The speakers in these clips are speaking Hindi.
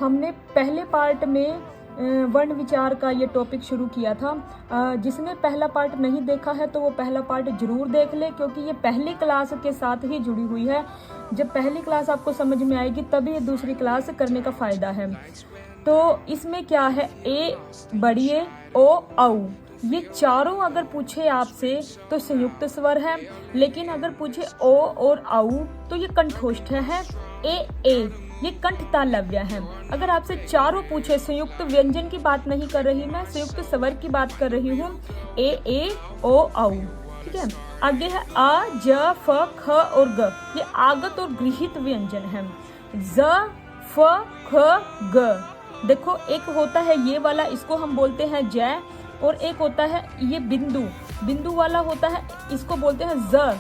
हमने पहले पार्ट में वर्ण विचार का ये टॉपिक शुरू किया था। जिसने पहला पार्ट नहीं देखा है तो वो पहला पार्ट जरूर देख ले, क्योंकि ये पहली क्लास के साथ ही जुड़ी हुई है। जब पहली क्लास आपको समझ में आएगी तभी दूसरी क्लास करने का फायदा है। तो इसमें क्या है, ए, बड़ी ए, ओ, औ, ये चारों अगर पूछे आपसे तो संयुक्त स्वर है, लेकिन अगर पूछे ओ और औ तो ये कंठोष्ठ है। ए ये कंठ तालव्य है। अगर आपसे चारों पूछे, संयुक्त व्यंजन की बात नहीं कर रही मैं, संयुक्त स्वर की बात कर रही हूँ, ए, ओ, औ। ठीक है, आगे है आ, ज, फ, ख और ग, ये आगत और गृहीत व्यंजन है। ज, फ, ख, ग। देखो एक होता है ये वाला, इसको हम बोलते हैं जय, और एक होता है ये बिंदु वाला होता है, इसको बोलते हैं ज।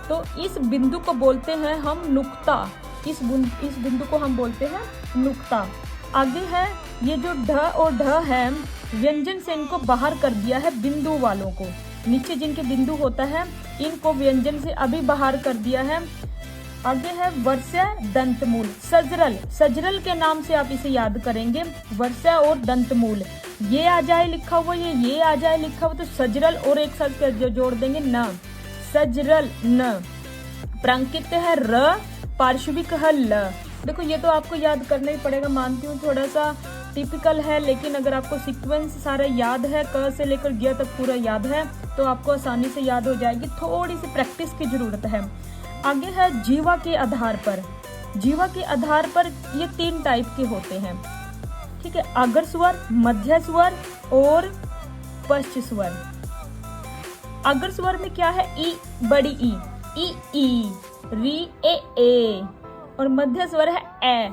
तो इस बिंदु को बोलते हैं हम नुक्ता, इस बिंदु को हम बोलते हैं नुक्ता। आगे है ये जो ढ और ढ है, व्यंजन से इनको बाहर कर दिया है बिंदु वालों को, नीचे जिनके बिंदु होता है इनको व्यंजन से अभी बाहर कर दिया है। आगे है वर्ष्य दंतमूल, सजरल के नाम से आप इसे याद करेंगे, वर्ष्य और दंतमूल। ये आ जाए लिखा हुआ, ये आ जाए लिखा हुआ तो सजरल और एक साथ जोड़ देंगे न, सजरल न। प्रांकित है र, पार्श्विक है ल। देखो ये तो आपको याद करना ही पड़ेगा, मानती हूँ थोड़ा सा टिपिकल है, लेकिन अगर आपको सीक्वेंस सारा याद है, क से लेकर ग तक पूरा याद है तो आपको आसानी से याद हो जाएगी। थोड़ी सी प्रैक्टिस की जरूरत है। आगे है जीवा के आधार पर। जीवा के आधार पर ये 3 टाइप के होते हैं। ठीक है, अग्र स्वर, मध्य स्वर और पश्च स्वर। अग्र स्वर में क्या है, ई, बड़ी ई, री, ए, और मध्य स्वर है ए।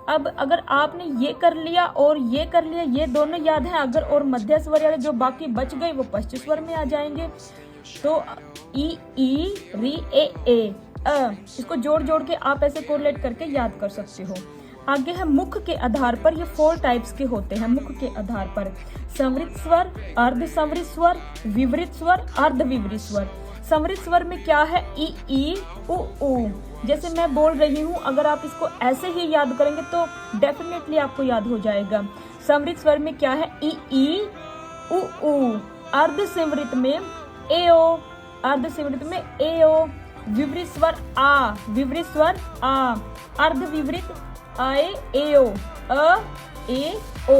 अब अगर आपने ये कर लिया और ये कर लिया, ये दोनों याद है, अगर और मध्य स्वर वाले जो बाकी बच गए वो पश्च स्वर में आ जाएंगे। तो ई, री, ए, अ, इसको जोड़ के आप ऐसे कोरिलेट करके याद कर सकते हो। आगे है मुख के आधार पर, ये 4 टाइप्स के होते हैं मुख के आधार पर। संवृत स्वर, अर्ध संवृत स्वर, विवृत स्वर, अर्ध विवृत स्वर। संवृत स्वर में क्या है, ई, उ। जैसे मैं बोल रही हूँ, अगर आप इसको ऐसे ही याद करेंगे तो डेफिनेटली आपको याद हो जाएगा। संवृत स्वर में क्या है, ई, उ। अर्ध संवृत में एओ, अर्ध संवृत में एओ। विवृत स्वर आ, अर्ध विवृत आए, एओ, अ, ए, ओ।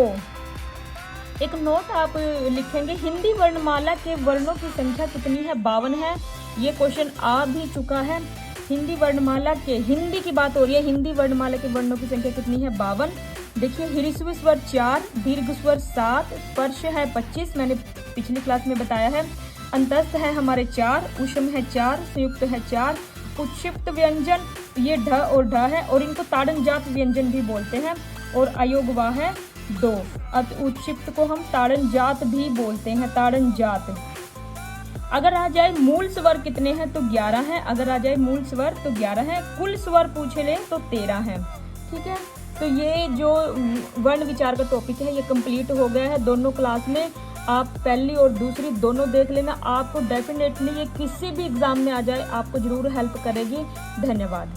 एक नोट आप लिखेंगे, हिंदी वर्णमाला के वर्णों की संख्या कितनी है, 52 है। ये क्वेश्चन आ भी चुका है। हिंदी वर्णमाला के, हिंदी की बात हो रही है, हिंदी वर्णमाला के वर्णों की संख्या कितनी है, 52। देखिए ह्रस्व स्वर 4, दीर्घ स्वर 7, स्पर्श है 25, मैंने पिछली क्लास में बताया है। अंतस्थ है हमारे 4, ऊष्म है 4, संयुक्त है 4। उत्क्षिप्त व्यंजन ये ढ और ढ है, और इनको ताड़न जात व्यंजन भी बोलते हैं, और अयोगवा है 2। अत उत्क्षिप्त को हम ताड़न जात भी बोलते हैं, ताड़न जात। अगर आ जाए मूल स्वर कितने हैं तो 11 हैं, अगर आ जाए मूल स्वर तो 11 हैं। कुल स्वर पूछ ले तो 13 हैं। ठीक है, तो ये जो वर्ण विचार का टॉपिक है ये कंप्लीट हो गया है। दोनों क्लास में आप पहली और दूसरी दोनों देख लेना, आपको डेफिनेटली ये किसी भी एग्जाम में आ जाए आपको जरूर हेल्प करेगी। धन्यवाद।